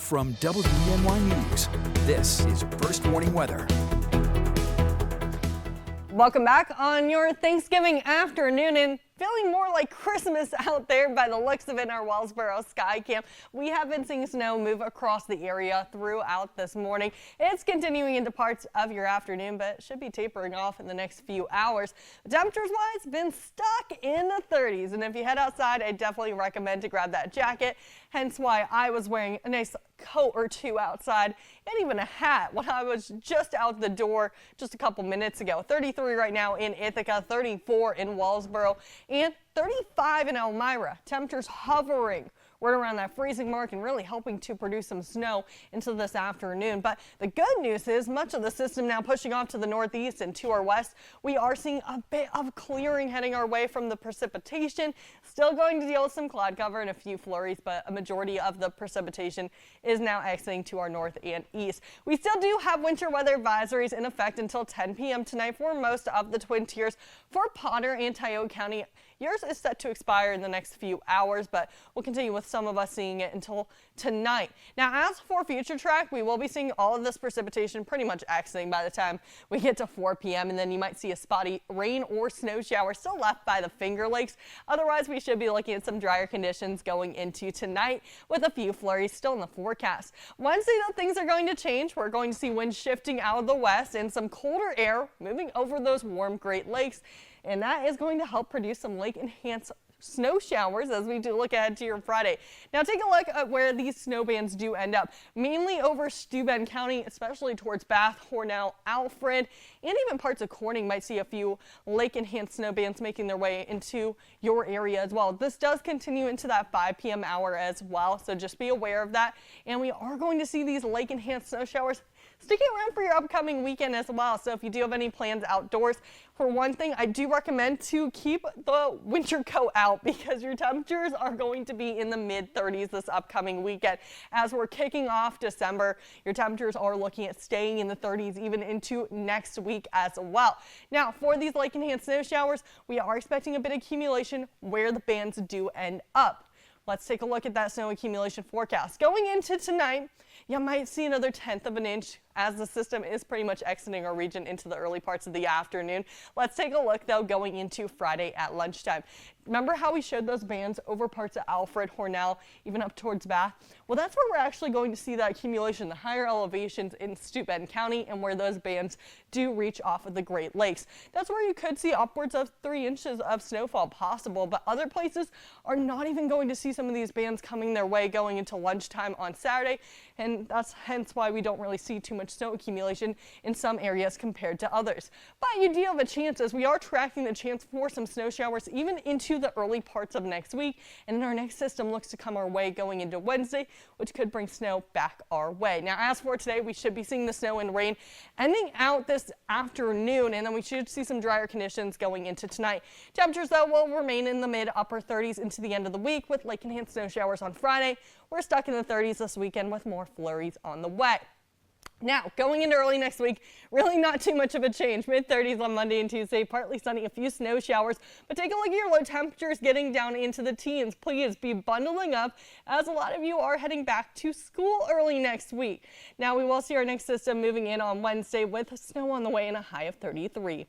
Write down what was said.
From WENY News, this is First Warning Weather. Welcome back on your Thanksgiving afternoon, and feeling more like Christmas out there by the looks of it in our Wellsboro sky cam. We have been seeing snow move across the area throughout this morning. It's continuing into parts of your afternoon, but it should be tapering off in the next few hours. Temperatures-wise, been stuck in the 30s, and if you head outside, I definitely recommend to grab that jacket, hence why I was wearing a nice coat or two outside and even a hat when I was just out the door just a couple minutes ago. 33 right now in Ithaca, 34 in Wellsboro, and 35 in Elmira. Temperatures hovering right around that freezing mark and really helping to produce some snow into this afternoon. But the good news is much of the system now pushing off to the northeast and to our west. We are seeing a bit of clearing heading our way from the precipitation. Still going to deal with some cloud cover and a few flurries, but a majority of the precipitation is now exiting to our north and east. We still do have winter weather advisories in effect until 10 p.m. tonight for most of the Twin Tiers. For Potter and Tioga County, yours is set to expire in the next few hours, but we'll continue with some of us seeing it until tonight. Now, as for future track, we will be seeing all of this precipitation pretty much exiting by the time we get to 4 p.m. and then you might see a spotty rain or snow shower still left by the Finger Lakes. Otherwise, we should be looking at some drier conditions going into tonight with a few flurries still in the forecast. Wednesday, though, things are going to change. We're going to see winds shifting out of the west and some colder air moving over those warm Great Lakes, and that is going to help produce some lake-enhanced snow showers as we do look ahead to your Friday. Now take a look at where these snow bands do end up, mainly over Steuben County, especially towards Bath, Hornell, Alfred, and even parts of Corning might see a few lake-enhanced snow bands making their way into your area as well. This does continue into that 5 p.m. hour as well, so just be aware of that. And we are going to see these lake-enhanced snow showers sticking around for your upcoming weekend as well. So if you do have any plans outdoors, for one thing, I do recommend to keep the winter coat out because your temperatures are going to be in the mid-30s this upcoming weekend. As we're kicking off December, your temperatures are looking at staying in the 30s even into next week as well. Now, for these lake-enhanced snow showers, we are expecting a bit of accumulation where the bands do end up. Let's take a look at that snow accumulation forecast. Going into tonight, you might see another 1/10 of an inch as the system is pretty much exiting our region into the early parts of the afternoon. Let's take a look, though, going into Friday at lunchtime. Remember how we showed those bands over parts of Alfred, Hornell, even up towards Bath? Well, that's where we're actually going to see that accumulation, the higher elevations in Steuben County and where those bands do reach off of the Great Lakes. That's where you could see upwards of 3 inches of snowfall possible, but other places are not even going to see some of these bands coming their way going into lunchtime on Saturday, and that's hence why we don't really see too much snow accumulation in some areas compared to others. But you do have a chance, as we are tracking the chance for some snow showers even into the early parts of next week, and then our next system looks to come our way going into Wednesday, which could bring snow back our way. Now, as for today, we should be seeing the snow and rain ending out this afternoon, and then we should see some drier conditions going into tonight. Temperatures, though, will remain in the mid-upper 30s into the end of the week with lake-enhanced snow showers on Friday. We're stuck in the 30s this weekend with more flurries on the way. Now, going into early next week, really not too much of a change. Mid-30s on Monday and Tuesday, partly sunny, a few snow showers. But take a look at your low temperatures getting down into the teens. Please be bundling up as a lot of you are heading back to school early next week. Now, we will see our next system moving in on Wednesday with snow on the way and a high of 33.